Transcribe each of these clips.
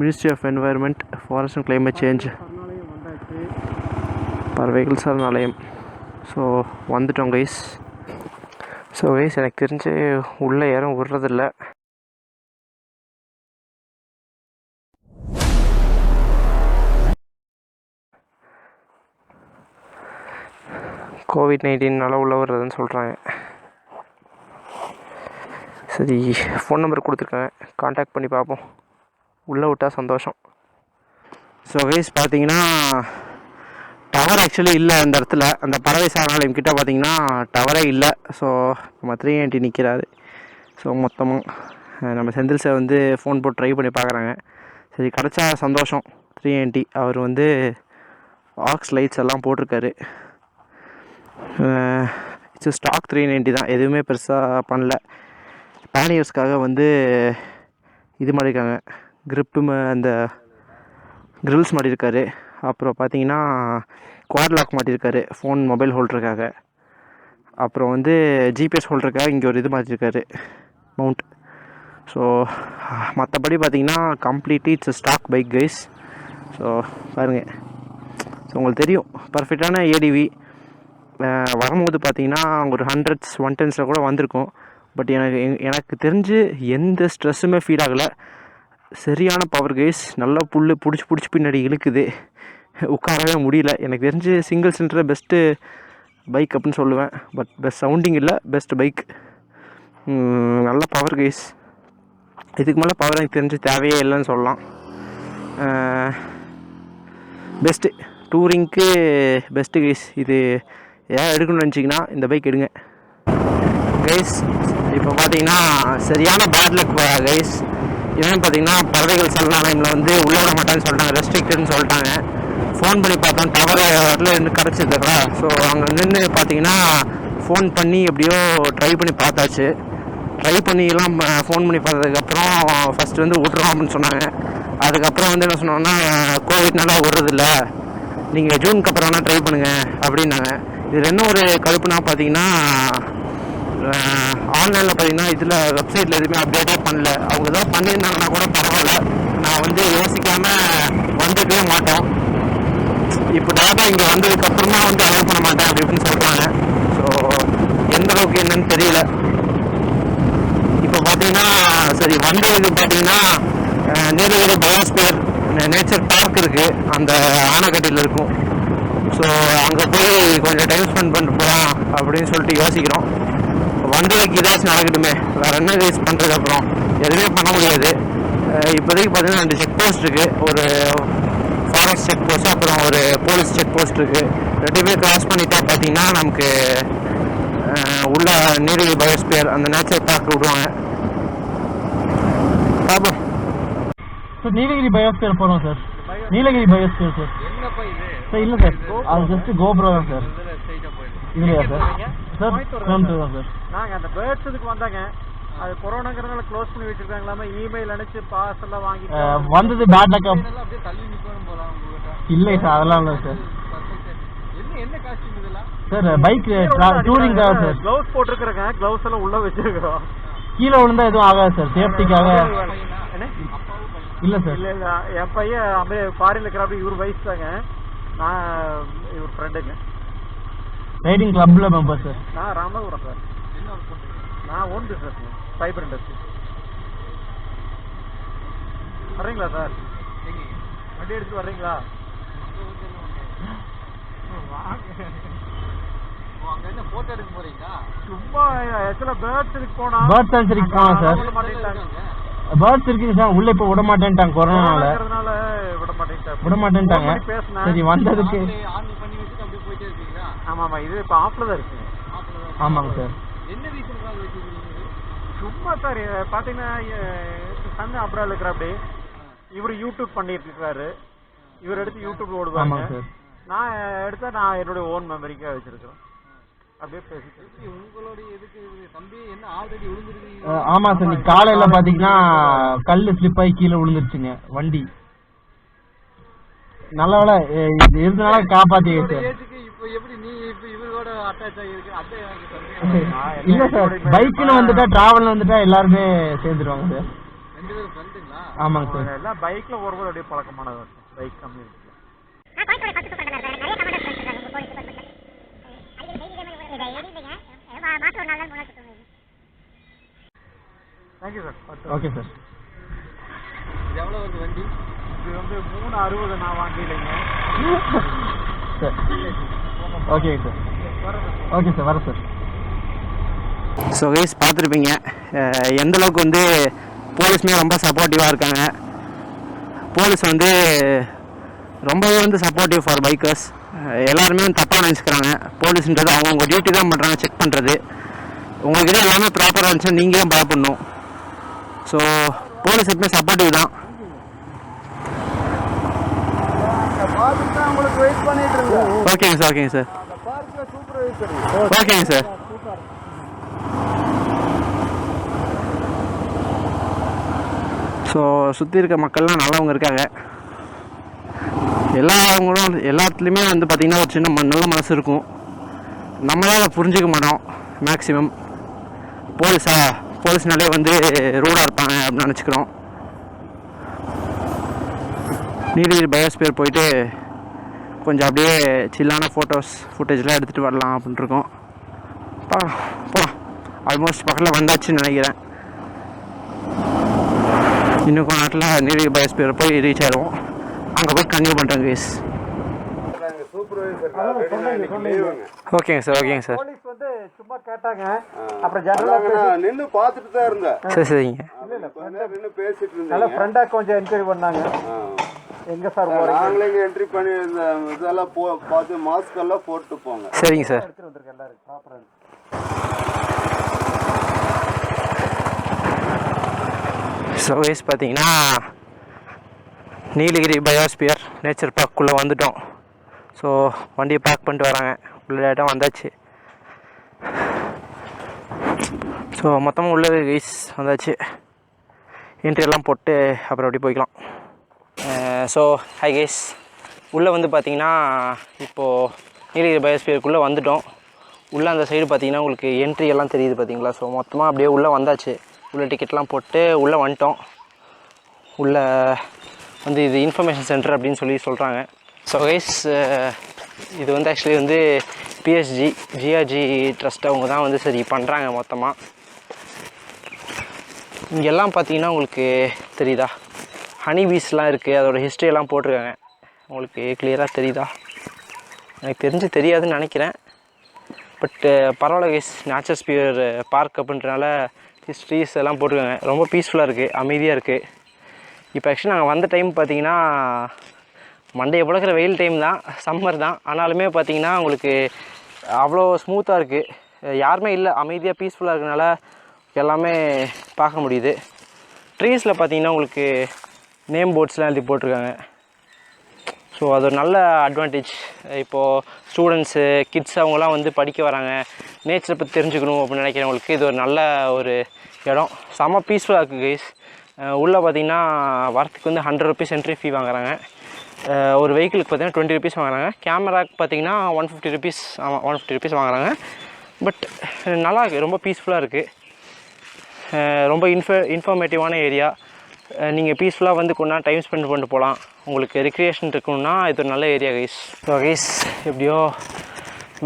Ministry of Environment, Forest and Climate Change பறவைகள் சரணாலயம். So வந்துட்டோம் கைஸ். ஸோ கைஸ் எனக்கு தெரிஞ்சு உள்ளே யாரும் விடுறதில்ல. COVID-19 உள்ள வர்றதுன்னு சொல்கிறாங்க. சரி, ஃபோன் நம்பர் கொடுத்துருக்கேன், காண்டாக்ட் பண்ணி பார்ப்போம். உள்ளே விட்டால் சந்தோஷம். ஸோ கைஸ் பார்த்தீங்கன்னா டவர் ஆக்சுவலி இல்லை அந்த இடத்துல. அந்த பறவை சரணாலயம் கிட்டே பார்த்தீங்கன்னா டவரே இல்லை. ஸோ நம்ம 390 நிற்கிறாரு. ஸோ மொத்தமாக நம்ம செந்தில் சார் வந்து ஃபோன் போட்டு ட்ரை பண்ணி பார்க்குறாங்க. சரி, கிடச்சா சந்தோஷம். 390 அவர் வந்து ஆக்ஸ் லைட்ஸ் எல்லாம் போட்டிருக்காரு. இட்ஸ் ஸ்டாக் 390 தான், எதுவுமே பெருசாக பண்ணல. பேனியர்ஸ்க்காக வந்து இது மாட்டிருக்காங்க, கிரிப்பு அந்த கிரில்ஸ் மாட்டிருக்காரு. அப்புறம் பார்த்தீங்கன்னா குவாட் லாக் மாட்டிருக்காரு ஃபோன் மொபைல் ஹோல்டருக்காக. அப்புறம் வந்து ஜிபிஎஸ் ஹோல்டருக்காக இங்கே ஒரு இது மாட்டிருக்காரு, மவுண்ட். ஸோ மற்றபடி பார்த்தீங்கன்னா completely it's stock bike guys. So பாருங்கள், ஸோ உங்களுக்கு தெரியும் பர்ஃபெக்டான ஏடிவி. வரும்போது பார்த்தீங்கன்னா ஒரு 100s 110s கூட வந்திருக்கும். பட் எனக்கு தெரிஞ்சு எந்த ஸ்ட்ரெஸ்ஸுமே ஃபீல் ஆகலை. சரியான பவர் கைஸ். நல்லா புல் பிடிச்சி பின்னாடி இழுக்குது, உட்காரவே முடியல. எனக்கு தெரிஞ்சு சிங்கிள் சிலிண்டர் பெஸ்ட்டு பைக் அப்படின்னு சொல்லுவேன். பட் பெஸ்ட் சவுண்டிங் இல்லை, பெஸ்ட் பைக். நல்ல பவர் கைஸ். இதுக்கு மேலே பவர் எனக்கு தெரிஞ்சு தேவையே இல்லைன்னு சொல்லலாம். பெஸ்ட்டு டூரிங்க்கு பெஸ்ட்டு கைஸ். இது ஏன் எடுக்கணும்னு நினச்சிங்கன்னா இந்த பைக் எடுங்க கைஸ். இப்போ பார்த்தீங்கன்னா சரியான பேட் லக் கைஸ். என்னென்னு பார்த்தீங்கன்னா பறவைகள் சரணாலயமில் வந்து உள்ளே விட மாட்டேன்னு சொல்லிட்டாங்க, ரெஸ்ட்ரிக்டட்னு சொல்லிட்டாங்க. ஃபோன் பண்ணி பார்த்தோம், டவர் இருந்து கிடச்சிதுங்களா. ஸோ அங்கே நின்று பார்த்தீங்கன்னா ஃபோன் பண்ணி எப்படியோ ட்ரை பண்ணி பார்த்தாச்சு. ட்ரை பண்ணிலாம் ஃபோன் பண்ணி பார்த்ததுக்கப்புறம் ஃபஸ்ட்டு வந்து விட்றோம் அப்படின்னு சொன்னாங்க. அதுக்கப்புறம் வந்து என்ன சொன்னாங்கன்னா கோவிட்னால விட்றதில்ல, நீங்கள் ஜூனுக்கு அப்புறம் வேணால் ட்ரை பண்ணுங்கள் அப்படின்னாங்க. இதில் என்ன ஒரு கடுப்புனா பார்த்தீங்கன்னா ஆன்லைனில் பார்த்தீங்கன்னா இதில் வெப்சைட்டில் எதுவுமே அப்டேட்டே பண்ணல. அவங்க தான் பண்ணியிருந்தாங்கன்னா கூட பரவாயில்ல, நான் வந்து யோசிக்காமல் வந்துக்கவே மாட்டோம். இப்போ டேட்டா இங்கே வந்ததுக்கப்புறமா வந்து அலோவ் பண்ண மாட்டேன் அப்படி இப்படின்னு சொல்கிறாங்க. ஸோ எந்த அளவுக்கு என்னன்னு தெரியல. இப்போ பார்த்தீங்கன்னா சரி வந்ததுக்கு பார்த்தீங்கன்னா நீலகிரி பயோஸ்பியர் நேச்சர் பார்க் இருக்குது, அந்த ஆனைக்கட்டியில் இருக்கும். ஸோ அங்கே போய் கொஞ்சம் டைம் ஸ்பெண்ட் பண்ணிட்டு போகலாம் அப்படின்னு சொல்லிட்டு யோசிக்கிறோம். வந்ததுக்கு இதாச்சும் நடக்கட்டுமே, வேறு என்ன ரைஸ் பண்ணுறதுக்கப்புறம் எதுவுமே பண்ண முடியாது. இப்போதைக்கு பார்த்தீங்கன்னா 2 செக் போஸ்ட் இருக்குது. ஒரு ஃபாரஸ்ட் செக் போஸ்ட், அப்புறம் ஒரு போலீஸ் செக் போஸ்ட் இருக்குது. 2 கிராஸ் பண்ணிட்டா பார்த்தீங்கன்னா நமக்கு உள்ள நீலகிரி பயோஸ்பியர் அந்த நேச்சர் பார்க் விடுவாங்க. பார்ப்போம் சார். நீலகிரி பயோஸ்பியர் போகிறோம் sir. Nilgiri biosphere sir. Sir இல்லை சார், அது ஜஸ்ட் கோப்ரோ தான் சார். இல்லையா சார்? Sir Coimbatore sir. நாங்கள் அந்த பேர்ட்ஸ் இதுக்கு வந்தாங்க, அது கொரோனாங்கிறதுனால க்ளோஸ் பண்ணி வச்சிருக்காங்களாமா. இமெயில் அனுப்பிச்சு பாஸ் எல்லாம் வாங்கி வந்தது பேட் லக். இல்லை சார், அதெல்லாம் இல்லை சார். சார் பைக் டூரிங்காக சார். க்ளவுஸ் போட்டிருக்கிறேங்க, க்ளவுஸ் எல்லாம் உள்ள வச்சிருக்கிறோம். கீழே விழுந்தா எதுவும் ஆகாது சார், சேஃப்டிக்காக. இல்லை சார். இல்லை இல்லை, என் பையன் ஃபாரின்ல இருக்கிறாப்படி. இவர் வயசு தாங்க, நான் இவர் ஃப்ரெண்டுங்க. ரைடிங் கிளப்ல மெம்பர் சார். நான் ராமநாதபுரம் சார். நான் ஓன் பிஸ்னஸ் ஃபைபர் இண்டஸ்ட்ரி. வர்றீங்களா சார்? வண்டி எடுத்து வர்றீங்களா? போட்டோ எடுக்க போறீங்களா? சும்மா ஆக்சுவலா பேர்ட்ஸ் இருக்கு போனா. பேர்ட்ஸ் சென்சரிக்கு போனா சார். பேர்ட்ஸ் இருக்குங்க சார், உள்ள இப்ப விட மாட்டேன்ட்டாங்க கொரோனால. விட மாட்டேன்ட்டாங்க. சரி வந்ததுக்கு ஆமாமா, இது இப்ப ஆஃப்ல தான் இருக்கு. ஆமாங்க சார். என்ன ரீசனுக்காக வச்சிருக்கீங்க? சும்மா சார் பாத்தீங்கன்னா சன் அப்ரால் இருக்கிறாப்படி. இவர் யூடியூப் பண்ணிட்டு இருக்காரு, இவர் எடுத்து யூடியூப்ல ஓடுவாங்க. நான் எடுத்தா நான் என்னோட ஓன் மெமரிக்காக வச்சிருக்கேன். அப்படியே பேசிட்டு உங்களுடைய எதுக்கு தம்பி என்ன ஆல்ரெடி விழுந்துருக்கீங்க? ஆமா சார், நீ காலையில பாத்தீங்கன்னா கல்லு ஸ்லிப் ஆகி கீழே விழுந்துருச்சுங்க வண்டி. நல்ல வேலை இருந்தனால காப்பாத்திங்க சார். எப்படி நீ இப்ப இவரோட அட்டாச் ஆகிருக்கு? இல்ல சார், பைக்ல வந்துட்டா டிராவல்ல வந்துட்டா எல்லாருமே சேர்ந்துருவாங்க சார். 2 பேரும் ஃப்ரெண்டுங்களா? ஆமாங்க சார். எல்லாம் பைக்ல வரும்போது அப்படியே பழக்கமானது பைக் கம்மி இருக்கு. Thank you sir. Okay sir. இது எவ்வளோ வருது வண்டி? இது வந்து 360 நான் வாங்கிலைங்க. Sir okay sir. Okay sir, வரேன் சார். ஸோ கைஸ் பார்த்துருப்பீங்க எந்த அளவுக்கு வந்து போலீஸுமே ரொம்ப சப்போர்ட்டிவாக இருக்காங்க. போலீஸ் வந்து ரொம்பவே வந்து சப்போர்ட்டிவ் ஃபார் பைக்கர்ஸ். எல்லாருமே தப்பாக நினச்சிக்கிறாங்க. போலீஸ்ன்றது அவங்கவுங்க டியூட்டி தான் பண்ணுறாங்க, செக் பண்ணுறது. உங்கள்கிட்ட எல்லாமே ப்ராப்பராக இருந்துச்சுன்னா நீங்கள் தான் பயப்படணும். ஸோ போலீஸ் எப்பவுமே சப்போர்ட்டிவ் தான். உங்களுக்கு வெயிட் பண்ணிட்டு இருக்கேன். ஓகேங்க சார், ஓகேங்க சார், ஓகேங்க சார். ஸோ சுற்றி இருக்க மக்கள்லாம் நல்லவங்க இருக்காங்க. எல்லாவங்களும் எல்லாத்துலேயுமே வந்து பார்த்திங்கன்னா ஒரு சின்ன நல்ல மனசு இருக்கும். நம்மளால் அதை புரிஞ்சிக்க மாட்டோம் மேக்ஸிமம். போலீஸ்னாலே வந்து ரூடாக இருப்பாங்க அப்படின்னு நினச்சிக்கிறோம். நீலகிரி பயோஸ்பியர் போயிட்டு கொஞ்சம் அப்படியே சில்லான ஃபுட்டேஜ்லாம் எடுத்துகிட்டு வரலாம் அப்படின்ட்டுருக்கோம். போகலாம். ஆல்மோஸ்ட் பக்கத்தில் வந்தாச்சுன்னு நினைக்கிறேன். இன்னும் கொஞ்ச நேரத்தில் நீலகிரி பயோஸ்பியர் போய் ரீச் ஆகிடுவோம். அங்கே போய் கன்டினியூ பண்ணுறேங்க கைஸ். ஓகேங்க சார், ஓகேங்க சார். போலீஸ் வந்து சும்மா கேட்டாங்க. அப்புறம் ஜெனரலா நின்னு பார்த்துட்டு தான் இருந்தேன். சரி சரிங்க. நின்னு பேசிட்டு இருந்தேன். நல்ல ஃப்ரெண்டா கொஞ்சம் என்கொயரி பண்ணாங்க. எங்க சார் போறீங்க? நாங்களே இங்க என்ட்ரி பண்ணி இந்த இதெல்லாம் பார்த்து மாஸ்க் எல்லாம் போட்டு போங்க. சரிங்க சார். எடுத்து வந்திருக்கேன் எல்லாரும் ப்ராப்பரா. ஸோ கைஸ் பார்த்தீங்கன்னா நீலகிரி பயோஸ்பியர் நேச்சர் பார்க்குள்ளே வந்துட்டோம். ஸோ வண்டியை பேக் பண்ணிட்டு வராங்க. உள்ள இடம் வந்தாச்சு. ஸோ மொத்தமாக உள்ள கைஸ் வந்தாச்சு. என்ட்ரியெல்லாம் போட்டு அப்புறம் அப்படி போய்க்கலாம். ஸோ ஹை கைஸ், உள்ளே வந்து பார்த்திங்கன்னா இப்போது நீலகிரி பயோஸ்பியருக்குள்ளே வந்துட்டோம். உள்ளே அந்த சைடு பார்த்திங்கன்னா உங்களுக்கு என்ட்ரி எல்லாம் தெரியுது பார்த்தீங்களா. ஸோ மொத்தமாக அப்படியே உள்ளே வந்தாச்சு. உள்ளே டிக்கெட்லாம் போட்டு உள்ளே வந்துட்டோம். உள்ளே வந்து இது இன்ஃபர்மேஷன் சென்டர் அப்படின்னு சொல்கிறாங்க. ஸோ கைஸ், இது வந்து ஆக்சுவலி வந்து pshhh ஜிஆர்ஜி ட்ரஸ்ட் அவங்க தான் வந்து சரி பண்ணுறாங்க மொத்தமாக. இங்கெல்லாம் பார்த்தீங்கன்னா உங்களுக்கு தெரியுதா, ஹனி பீஸ்லாம் இருக்குது. அதோடய ஹிஸ்ட்ரியெல்லாம் போட்டிருக்காங்க. உங்களுக்கு கிளியராக தெரியுதா? எனக்கு தெரியாதுன்னு நினைக்கிறேன். பட்டு பரவாயில்ல கைஸ், நேச்சர் ஸ்பியர் பார்க் அப்படின்றனால ஹிஸ்ட்ரிஸ் எல்லாம் போட்டிருக்காங்க. ரொம்ப பீஸ்ஃபுல்லாக இருக்குது, அமைதியாக இருக்குது. இப்போ ஆக்சுவலி நாங்கள் வந்த டைம் பார்த்திங்கன்னா மண்டையை புழக்கிற வெயில் டைம் தான், சம்மர் தான். ஆனாலுமே பார்த்திங்கன்னா உங்களுக்கு அவ்வளோ ஸ்மூத்தாக இருக்குது. யாருமே இல்லை, அமைதியாக பீஸ்ஃபுல்லாக இருக்கனால எல்லாமே பார்க்க முடியுது. ட்ரீஸில் பார்த்திங்கன்னா உங்களுக்கு நேம் போர்ட்ஸ்லாம் எழுதி போட்டிருக்காங்க. ஸோ அது ஒரு நல்ல அட்வான்டேஜ். இப்போது ஸ்டூடெண்ட்ஸு கிட்ஸ் அவங்களாம் வந்து படிக்க வராங்க, நேச்சரை பற்றி தெரிஞ்சுக்கணும் அப்படின்னு நினைக்கிறவங்களுக்கு இது ஒரு நல்ல ஒரு இடம். செம்ம பீஸ்ஃபுல்லாக இருக்குது கைஸ். உள்ளே பார்த்திங்கன்னா வரத்துக்கு வந்து 100 ருபீஸ் என்ட்ரி ஃபீ வாங்குறாங்க. ஒரு வெஹிக்கிளுக்கு பார்த்திங்கன்னா 20 ருபீஸ் வாங்குறாங்க. கேமராக்கு பார்த்திங்கன்னா 150 ருபீஸ் 150 ருபீஸ் வாங்குறாங்க. பட் நல்லா இருக்குது, ரொம்ப பீஸ்ஃபுல்லாக இருக்குது. ரொம்ப இன்ஃபர்மேட்டிவான ஏரியா. நீங்கள் பீஸ்ஃபுல்லாக வந்து கொஞ்ச நேரம் டைம் ஸ்பெண்ட் பண்ணிட்டு போகலாம். உங்களுக்கு ரெக்ரியேஷன் இருக்கணும்னா இது ஒரு நல்ல ஏரியா கைஸ். ஸோ கைஸ், எப்படியோ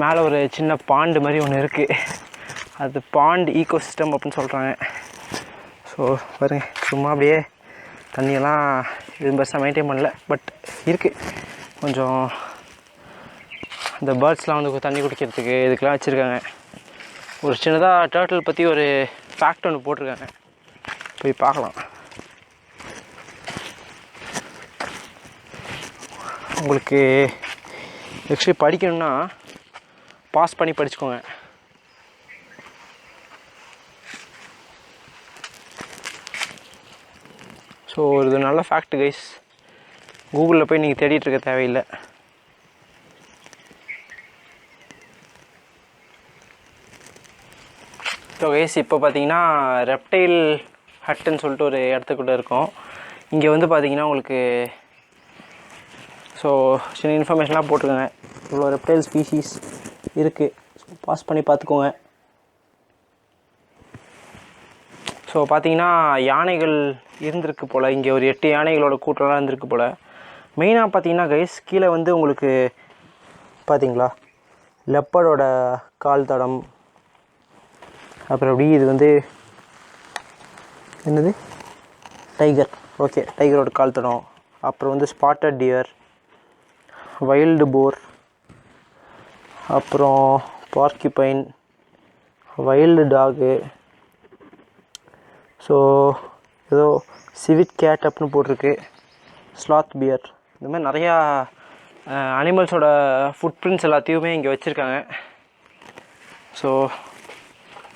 மேலே ஒரு சின்ன பாண்டு மாதிரி ஒன்று இருக்குது. அது பாண்ட் ஈகோ சிஸ்டம் அப்படின்னு சொல்கிறாங்க. ஸோ பாருங்கள், சும்மா அப்படியே தண்ணியெல்லாம் இது பெருசாக மெயின்டைன் பண்ணல, பட் இருக்குது. கொஞ்சம் இந்த பேர்ட்ஸ்லாம் வந்து தண்ணி குடிக்கிறதுக்கு இதுக்கெலாம் வச்சுருக்காங்க. ஒரு சின்னதாக டர்ட்டில் பற்றி ஒரு ஃபேக்ட் ஒன்று போட்டிருக்காங்க, போய் பார்க்கலாம். உங்களுக்கு ஆக்சுவலி படிக்கணும்னா பாஸ் பண்ணி படிச்சுக்கோங்க. ஸோ இது நல்ல ஃபேக்ட் கைஸ். கூகுளில் போய் நீங்கள் தேடிட்டு இருக்க தேவையில்லை. ஸோ கைஸ், இப்போ பார்த்தீங்கன்னா ரெப்டைல் ஹட்டுன்னு சொல்லிட்டு ஒரு இடத்துக்கிட்ட இருக்கோம். இங்கே வந்து பார்த்தீங்கன்னா உங்களுக்கு ஸோ சின்ன இன்ஃபர்மேஷன்லாம் போட்டுக்கோங்க. இவ்வளோ ரெப்டைல் ஸ்பீஷீஸ் இருக்குது. ஸோ பாஸ் பண்ணி பார்த்துக்கோங்க. ஸோ ஸோ பார்த்தீங்கன்னா யானைகள் இருந்திருக்கு போல், இங்கே ஒரு 8 யானைகளோட கூட்டம்லாம் இருந்திருக்கு போல். மெயினாக பார்த்தீங்கன்னா கைஸ் கீழே வந்து உங்களுக்கு பார்த்தீங்களா லெப்பர்டோட கால் தடம், அப்புறம் அப்படி இது வந்து என்னது டைகர், ஓகே டைகரோட கால் தடம், அப்புறம் வந்து ஸ்பாட்டட் டியர், வைல்டு போர், அப்புறம் பார்க்கிபைன், வைல்டு டாகு, ஸோ ஏதோ சிவிட் கேட் அப்படின்னு போட்டிருக்கு, ஸ்லாத் பியர், இந்த மாதிரி நிறையா அனிமல்ஸோட ஃபுட் பிரிண்ட்ஸ் எல்லாத்தையுமே இங்கே வச்சுருக்காங்க. ஸோ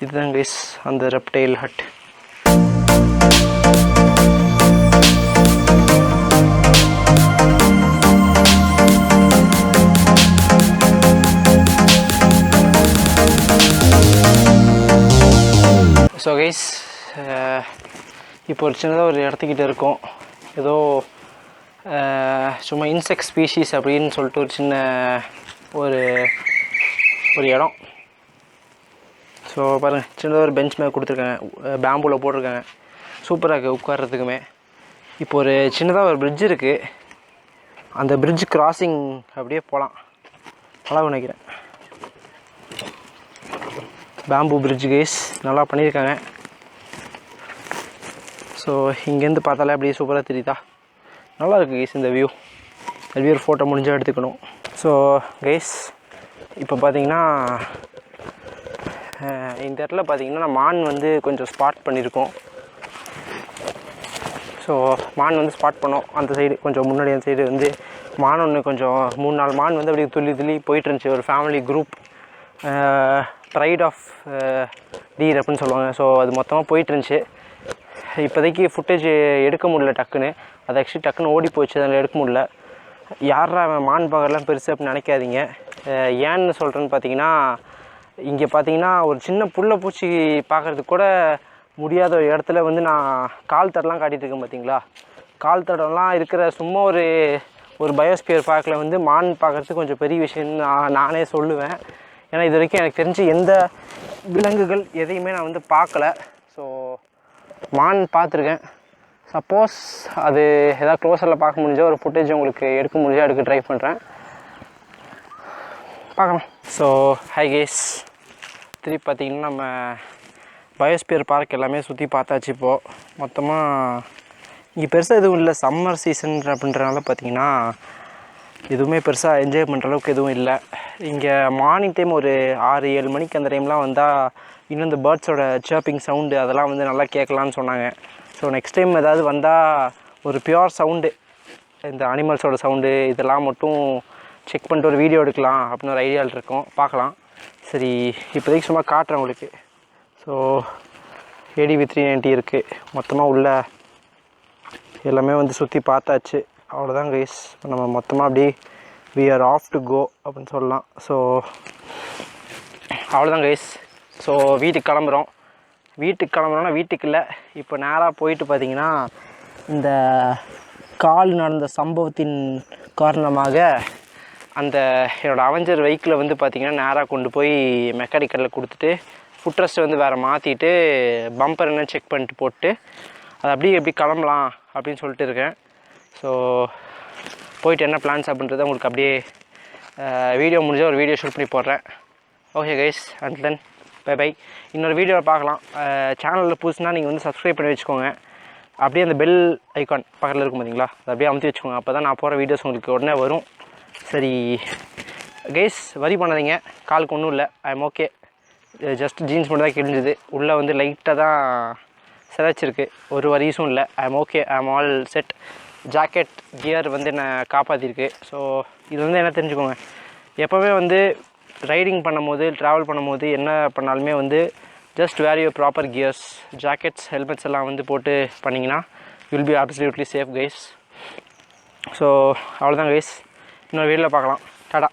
இதுதான் கைஸ் அந்த ரெப்டைல் ஹட். ஸோ கைஸ் இப்போ ஒரு சின்னதாக ஒரு இடத்துக்கிட்ட இருக்கோம். ஏதோ சும்மா இன்செக்ட் ஸ்பீஷீஸ் அப்படின்னு சொல்லிட்டு ஒரு சின்ன ஒரு இடம். ஸோ பாருங்கள், சின்னதாக ஒரு பெஞ்ச் மேலே கொடுத்துருக்காங்க, பேம்பூவில் போட்டிருக்காங்க, சூப்பராக இருக்குது உட்கார்றதுக்குமே. இப்போ ஒரு சின்னதாக ஒரு பிரிட்ஜ் இருக்குது, அந்த பிரிட்ஜ் கிராசிங் அப்படியே போகலாம், நல்லா நினைக்கிறேன். பேம்பூ பிரிட்ஜ் கைஸ் நல்லா பண்ணியிருக்காங்க. ஸோ இங்கேருந்து பார்த்தாலே அப்படியே சூப்பராக தெரியுதா, நல்லா இருக்குது கைஸ் இந்த வியூ. அப்படியே ஒரு ஃபோட்டோ முடிஞ்சால் எடுத்துக்கணும். ஸோ கைஸ் இப்போ பார்த்தீங்கன்னா இந்த இடத்துல பார்த்தீங்கன்னா மான் வந்து கொஞ்சம் ஸ்பாட் பண்ணியிருக்கோம். ஸோ மான் வந்து ஸ்பாட் பண்ணோம், அந்த சைடு கொஞ்சம் முன்னாடி அந்த சைடு வந்து மான் ஒன்று கொஞ்சம் 3-4 மான் வந்து அப்படியே துள்ளி போயிட்டு இருந்துச்சு. ஒரு family group, pride of deer அப்படின்னு சொல்லுவாங்க. ஸோ அது மொத்தமாக போயிட்டு இருந்துச்சு. இப்போதைக்கு ஃபுட்டேஜ் எடுக்க முடியல டக்குன்னு, அது ஆக்சுவலி டக்குன்னு ஓடி போச்சு, அதில் எடுக்க முடியல. யாரா மான் பார்க்கறலாம் பெருசு அப்படின்னு நினைக்காதீங்க. ஏன்னு சொல்கிறேன்னு பார்த்தீங்கன்னா, இங்கே பார்த்தீங்கன்னா ஒரு சின்ன புல்லை பூச்சி பார்க்குறதுக்கு கூட முடியாத ஒரு இடத்துல வந்து நான் கால் தடம்லாம் காட்டிகிட்டு இருக்கேன் பார்த்தீங்களா. கால் தடம்லாம் இருக்கிற சும்மா ஒரு பயோஸ்பியர் பார்க்கில் வந்து மான் பார்க்குறதுக்கு கொஞ்சம் பெரிய விஷயம்னு நானே சொல்லுவேன். ஏன்னா இது வரைக்கும் எனக்கு தெரிஞ்சு எந்த விலங்குகள் எதையுமே நான் வந்து பார்க்கல. ஸோ மான் பார்த்துருக்கேன். சப்போஸ் அது எதாவது க்ளோஸரில் பார்க்க முடிஞ்சால் ஒரு ஃபுட்டேஜ் உங்களுக்கு எடுக்க முடிஞ்சால் எடுக்க ட்ரை பண்ணுறேன், பார்க்கலாம். ஸோ ஹை கேஸ், திருப்பி பார்த்திங்கன்னா நம்ம பயோஸ்பியர் பார்க் எல்லாமே சுற்றி பார்த்தாச்சு. இப்போது மொத்தமாக இங்கே பெருசாக எதுவும் இல்லை. சம்மர் சீசன் அப்படின்றனால பார்த்திங்கன்னா எதுவுமே பெருசாக என்ஜாய் பண்ணுற அளவுக்கு எதுவும் இல்லை. இங்கே மார்னிங் டைம் ஒரு 6-7 மணிக்கு அந்த டைம்லாம் வந்தால் இன்னும் இந்த பேர்ட்ஸோட சர்ப்பிங் சவுண்டு அதெல்லாம் வந்து நல்லா கேட்கலான்னு சொன்னாங்க. ஸோ நெக்ஸ்ட் டைம் ஏதாவது வந்தால் ஒரு பியூர் சவுண்டு, இந்த அனிமல்ஸோட சவுண்டு இதெல்லாம் மட்டும் செக் பண்ணிட்டு ஒரு வீடியோ எடுக்கலாம் அப்படின்னு ஒரு ஐடியாவில் இருக்கும், பார்க்கலாம். சரி இப்போதைக்கு சும்மா காட்டுறேன் உங்களுக்கு. ஸோ ADV 390 இருக்குது, மொத்தமாக உள்ள எல்லாமே வந்து சுற்றி பார்த்தாச்சு. அவ்வளோதான் கைஸ், நம்ம மொத்தமாக அப்படி we are off to go அப்படின்னு சொல்லலாம். ஸோ அவ்வளோதான் கைஸ். ஸோ வீட்டுக்கு கிளம்புறோன்னா வீட்டுக்கு இல்லை, இப்போ நேராக போயிட்டு பார்த்திங்கன்னா இந்த கால் நடந்த சம்பவத்தின் காரணமாக அந்த என்னோடய அவெஞ்சர் வெஹிக்கிளை வந்து பார்த்திங்கன்னா நேராக கொண்டு போய் மெக்கானிக்கலில் கொடுத்துட்டு ஃபுட் ரெஸ்ட் வந்து வேறு மாற்றிட்டு பம்பர் என்ன செக் பண்ணிட்டு போட்டு அது அப்படியே எப்படி கிளம்பலாம் அப்படின்னு சொல்லிட்டு இருக்கேன். ஸோ போயிட்டு என்ன பிளான்ஸ் அப்படின்றத உங்களுக்கு அப்படியே வீடியோ முடிஞ்சால் ஒரு வீடியோ ஷூட் பண்ணி போடுறேன். Okay guys, and then bye. இன்னொரு வீடியோவில் பார்க்கலாம். சேனலில் புதுசுனா நீங்கள் வந்து சப்ஸ்கிரைப் பண்ணி வச்சுக்கோங்க. அப்படியே அந்த பெல் ஐக்கான் பக்கத்தில் இருக்கும் பார்த்தீங்களா, அதை அப்படியே அமுத்தி வச்சுக்கோங்க. அப்போ தான் நான் போகிற வீடியோஸ் உங்களுக்கு உடனே வரும். சரி கைஸ், வரி பண்ணாதீங்க, காலுக்கு ஒன்றும் இல்லை, I am okay. Just jeans மட்டும் தான் கிழிஞ்சுது, உள்ளே வந்து லைட்டாக தான் சிதைச்சிருக்கு, ஒரு வரிஸும் இல்லை. I am okay, I am all set. Jacket gear வந்து என்னை காப்பாற்றிருக்கு. ஸோ இது வந்து என்ன தெரிஞ்சுக்கோங்க, எப்போவுமே வந்து ரைடிங் பண்ணும்போது ட்ராவல் பண்ணும்போது என்ன பண்ணாலுமே வந்து just wear your proper gears, jackets, helmets எல்லாம் வந்து போட்டு பண்ணிங்கன்னா will be absolutely safe guys. So அவ்வளோதான் கைஸ், இன்னொரு வீடியோவில் பார்க்கலாம். டாடா.